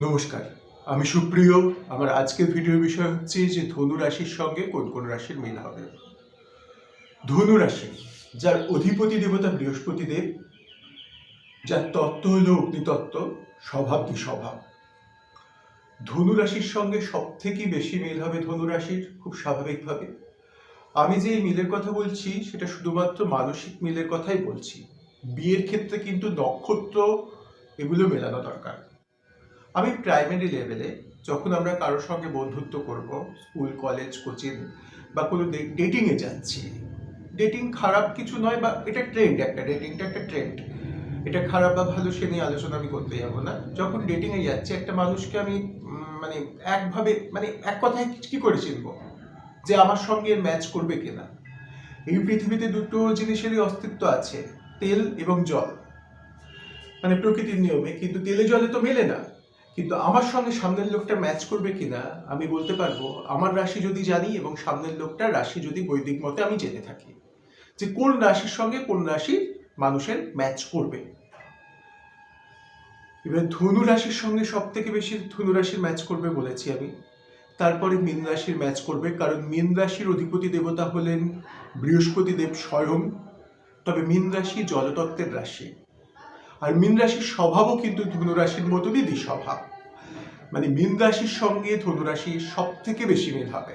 নমস্কার, আমি সুপ্রিয়। আমার আজকের ভিডিওর বিষয় হচ্ছে যে ধনু রাশির সঙ্গে কোন কোন রাশির মিল হবে। ধনু রাশি, যার অধিপতি দেবতা বৃহস্পতি দেব, যার তত্ত্ব হল অগ্নিতত্ত্ব, স্বভাব দ্বিস্বভাব। ধনু রাশির সঙ্গে সব থেকে বেশি মিল হবে ধনু রাশির, খুব স্বাভাবিকভাবে। আমি যে এই মিলের কথা বলছি সেটা শুধুমাত্র মানসিক মিলের কথাই বলছি। বিয়ের ক্ষেত্রে কিন্তু নক্ষত্র এগুলো মেলানো দরকার। আমি প্রাইমারি লেভেলে যখন আমরা কারোর সঙ্গে বন্ধুত্ব করব, স্কুল কলেজ কোচিং বা কোনো ডেটিংয়ে যাচ্ছি, ডেটিং খারাপ কিছু নয়, বা এটা ট্রেন্ড, ডেটিংটা একটা ট্রেন্ড। এটা খারাপ বা ভালো সে নিয়ে আলোচনা আমি করতে যাবো না। যখন ডেটিংয়ে যাচ্ছি একটা মানুষকে আমি মানে এক কথায় কি করে চিনব যে আমার সঙ্গে ম্যাচ করবে কিনা? এই পৃথিবীতে দুটো জিনিসেরই অস্তিত্ব আছে, তেল এবং জল, মানে প্রকৃতির নিয়মে। কিন্তু তেলে জলে তো মেলে না। কিন্তু আমার সঙ্গে সামনের লোকটা ম্যাচ করবে কিনা আমি বলতে পারবো আমার রাশি যদি জানি এবং সামনের লোকটার রাশি যদি বৈদিক মতে আমি জেনে থাকি, যে কোন রাশির সঙ্গে কোন রাশি মানুষের ম্যাচ করবে। এবার ধনু রাশির সঙ্গে সব থেকে বেশি ধনু রাশির ম্যাচ করবে বলেছি আমি। তারপরে মীন রাশির ম্যাচ করবে, কারণ মীন রাশির অধিপতি দেবতা হলেন বৃহস্পতি দেব স্বয়ং। তবে মীন রাশি জলতত্ত্বের রাশি, আর মীন রাশির স্বভাবও কিন্তু ধনু রাশির মতনই দ্বিস্বভাব। মানে মীন রাশির সঙ্গে ধনু রাশির সব থেকে বেশি মিল হবে।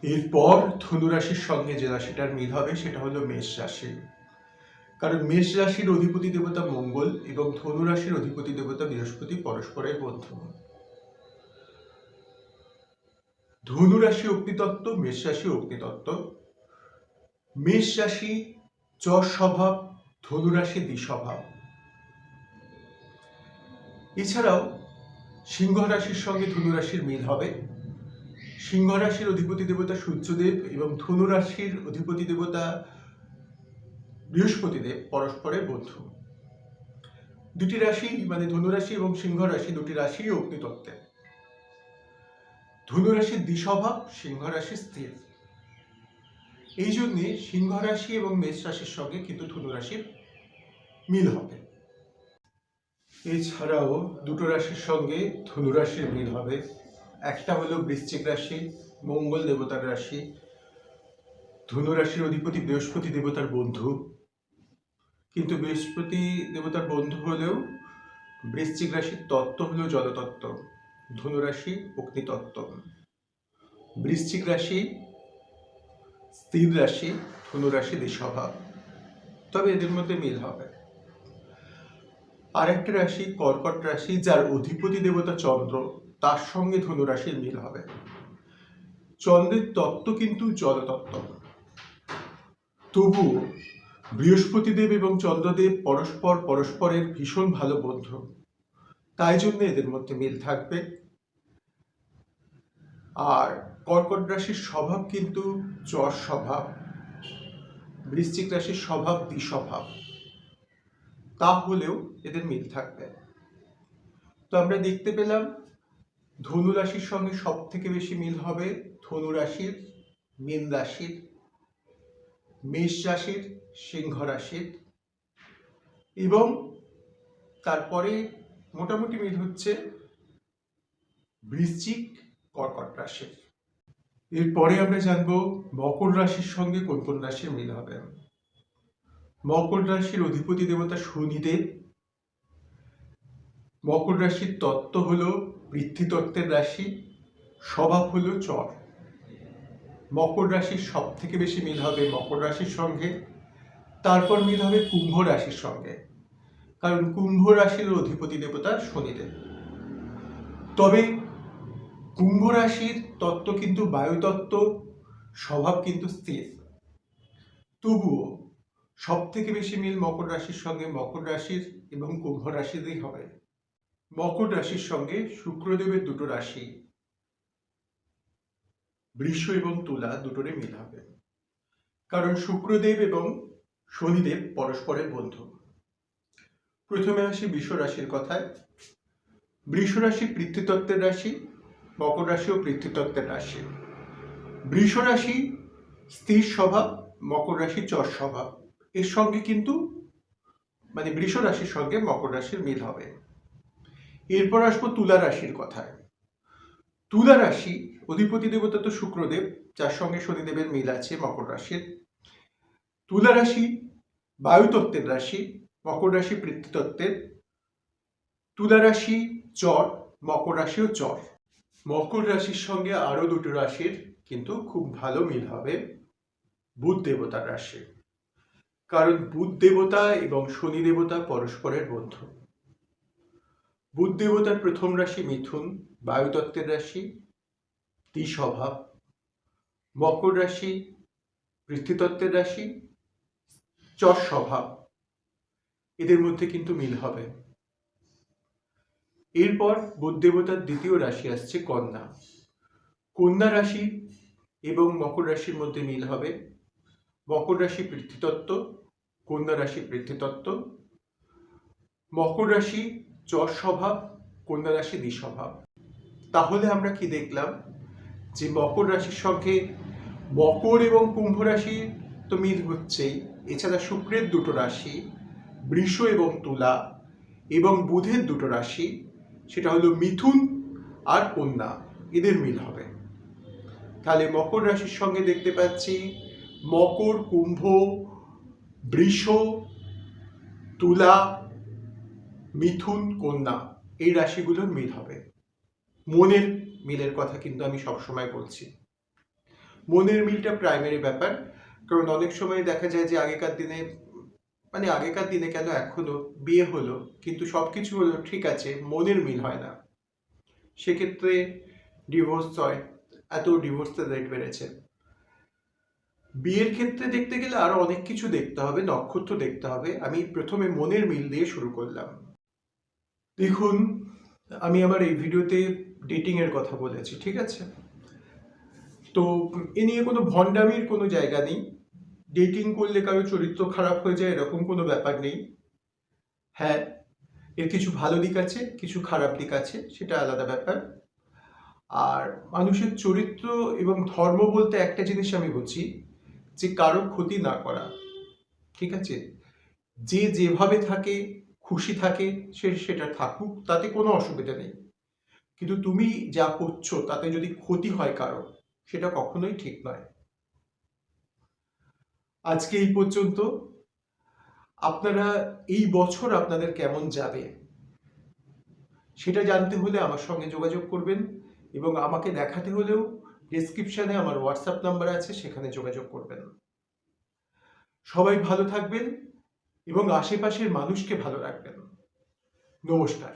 এরপর ধনু রাশির সঙ্গে যে রাশিটার মিল হবে সেটা হলো মেষ রাশি, কারণ মেষ রাশির অধিপতি দেবতা মঙ্গল এবং ধনু রাশির অধিপতি দেবতা বৃহস্পতি পরস্পরের বন্ধু। ধনু রাশি অগ্নিতত্ত্ব, মেষ রাশি অগ্নিতত্ত্ব। মেষ রাশি যশ স্বভাব, ধনু রাশি দ্বিস্বভাব। এছাড়াও সিংহ রাশির সঙ্গে ধনু রাশির মিল হবে। সিংহ রাশির অধিপতি দেবতা সূর্যদেব এবং ধনু রাশির অধিপতি দেবতা বৃহস্পতিদেব পরস্পরের বন্ধু। দুটি রাশি মানে ধনু রাশি এবং সিংহ রাশি, দুটি রাশি অগ্নিতত্ত্বের। ধনু রাশির দ্বিস্বভাব, সিংহ রাশি স্থির। এই জন্যে সিংহ রাশি এবং মেষ রাশির সঙ্গে কিন্তু ধনু রাশির মিল হবে। এছাড়াও দুটো রাশির সঙ্গে ধনু রাশির মিল হবে। একটা হলো বৃশ্চিক রাশি, মঙ্গল দেবতার রাশি, ধনু রাশির অধিপতি বৃহস্পতি দেবতার বন্ধু। কিন্তু বৃহস্পতি দেবতার বন্ধু হলেও বৃশ্চিক রাশির তত্ত্ব হলো জলতত্ত্ব, ধনু রাশি অগ্নিতত্ত্ব। বৃশ্চিক রাশি স্থির রাশি, ধনু রাশি দ্বিস্বভাব। তবে এদের মধ্যে মিল হবে। আরেকটা রাশি কর্কট রাশি, যার অধিপতি দেবতা চন্দ্র, তার সঙ্গে ধনু রাশির মিল হবে। চন্দ্রের তত্ত্ব কিন্তু জলতত্ত্ব। তবুও বৃহস্পতিদেব এবং চন্দ্রদেব পরস্পরের ভীষণ ভালো বন্ধু, তাই জন্য এদের মধ্যে মিল থাকবে। আর কর্কট রাশির স্বভাব কিন্তু যশ স্বভাব, বৃশ্চিক রাশির স্বভাব দ্বিস্বভাব, তাহলেও এদের মিল থাকবে। তো আমরা দেখতে পেলাম ধনু রাশির সঙ্গে সব থেকে বেশি মিল হবে ধনু রাশির, মীন রাশির, মেষ রাশির, সিংহ রাশির, এবং তারপরে মোটামুটি মিল হচ্ছে বৃশ্চিক কর্কট রাশির। এরপরে আমরা জানবো মকর রাশির সঙ্গে কোন কোন রাশির মিল হবে। মকর রাশির অধিপতি দেবতা শনিদেব। মকর রাশির তত্ত্ব হলো পৃথ্বীতত্ত্বের রাশি, স্বভাব হলো চর। মকর রাশির সব থেকে বেশি মিল হবে মকর রাশির সঙ্গে। তারপর মিল হবে কুম্ভ রাশির সঙ্গে, কারণ কুম্ভ রাশির অধিপতি দেবতা শনিদেব। তবে কুম্ভ রাশির তত্ত্ব কিন্তু বায়ুতত্ত্ব, স্বভাব কিন্তু স্থির। তবুও সব থেকে বেশি মিল মকর রাশির সঙ্গে মকর রাশির এবং কুম্ভ রাশিরই হবে। মকর রাশির সঙ্গে শুক্রদেবের দুটো রাশি বৃষ এবং তুলা দুটোরই মিল হবে, কারণ শুক্রদেব এবং শনিদেব পরস্পরের বন্ধু। প্রথমে আসি বৃষ রাশির কথায়। বৃষ রাশি পৃথ্বীতত্ত্বের রাশি, মকর রাশিও পৃথ্বীতত্ত্বের রাশি। বৃষ রাশি স্থির স্বভাব, মকর রাশি চর স্বভাব। এর সঙ্গে কিন্তু মানে বৃষ রাশির সঙ্গে মকর রাশির মিল হবে। এরপর আসবো তুলা রাশির কথায়। তুলা রাশি অধিপতি দেবতা তো শুক্রদেব, যার সঙ্গে শনিদেবের মিল আছে মকর রাশির। তুলা রাশি বায়ুতত্ত্বের রাশি, মকর রাশি পৃথ্বীতত্ত্বের। তুলা রাশি চর, মকর রাশিও চর। মকর রাশির সঙ্গে আরো দুটো রাশির কিন্তু খুব ভালো মিল হবে, বুধ দেবতার রাশি। কারণ বুধ দেবতা এবং শনি দেবতা পরস্পরের বন্ধু। বুধ দেবতার প্রথম রাশি মিথুন, বায়ুতত্ত্বের রাশি, দ্বিস্বভাব। মকর রাশি পৃথ্বীতত্ত্বের রাশি, চর স্বভাব। এদের মধ্যে কিন্তু মিল হবে। এরপর বুধ দেবতার দ্বিতীয় রাশি আসছে কন্যা। কন্যা রাশি এবং মকর রাশির মধ্যে মিল হবে। মকর রাশি পৃথ্বীতত্ত্ব, কন্যা রাশি পৃথ্বীতত্ত্ব। মকর রাশি চর স্বভাব, কন্যা রাশি দ্বিস্বভাব। তাহলে আমরা কি দেখলাম যে মকর রাশির সঙ্গে মকর এবং কুম্ভ রাশি তো মিল হচ্ছেই, এছাড়া শুক্রের দুটো রাশি বৃষ এবং তুলা এবং বুধের দুটো রাশি, সেটা হলো মিথুন আর কন্যা, এদের মিল হবে। তাহলে মকর রাশির সঙ্গে দেখতে পাচ্ছি মকর, কুম্ভ, বৃষ, তুলা, মিথুন, কন্যা, এই রাশিগুলোর মিল হবে। মনের মিলের কথা কিন্তু আমি সবসময় বলছি। মনের মিলটা প্রাইমারি ব্যাপার, কারণ অনেক সময় দেখা যায় যে আগেকার দিনে কেন এখনো বিয়ে হলো কিন্তু সবকিছু হলো ঠিক আছে, মনের মিল হয় না, সেক্ষেত্রে ডিভোর্স হয়। এত ডিভোর্সের রেট বেড়েছে। বিয়ের ক্ষেত্রে দেখতে গেলে আরো অনেক কিছু দেখতে হবে, নক্ষত্র দেখতে হবে। আমি প্রথমে মনের মিল দিয়ে শুরু করলাম। দেখুন, আমি আমার এই ভিডিওতে ডেটিং এর কথা বলেছি, ঠিক আছে? তো এ নিয়ে কোনো ভণ্ডামির কোনো জায়গা নেই। ডেটিং করলে কারো চরিত্র খারাপ হয়ে যায় এরকম কোনো ব্যাপার নেই। হ্যাঁ, এর কিছু ভালো দিক আছে, কিছু খারাপ দিক আছে, সেটা আলাদা ব্যাপার। আর মানুষের চরিত্র এবং ধর্ম বলতে একটা জিনিস আমি বুঝি, যে কারো ক্ষতি না করা, ঠিক আছে? যে যেভাবে থাকে, খুশি থাকে, সে সেটা থাকুক, তাতে কোনো অসুবিধা নেই। কিন্তু তুমি যা করছো তাতে যদি ক্ষতি হয় কারো, সেটা কখনোই ঠিক নয়। আজকে এই পর্যন্ত। আপনারা এই বছর আপনাদের কেমন যাবে সেটা জানতে হলে আমার সঙ্গে যোগাযোগ করবেন, এবং আমাকে দেখাতে হলেও ডেসক্রিপশনে আমার হোয়াটসঅ্যাপ নাম্বার আছে, সেখানে যোগাযোগ করবেন। সবাই ভালো থাকবেন এবং আশেপাশের মানুষকে ভালো রাখবেন। নমস্কার।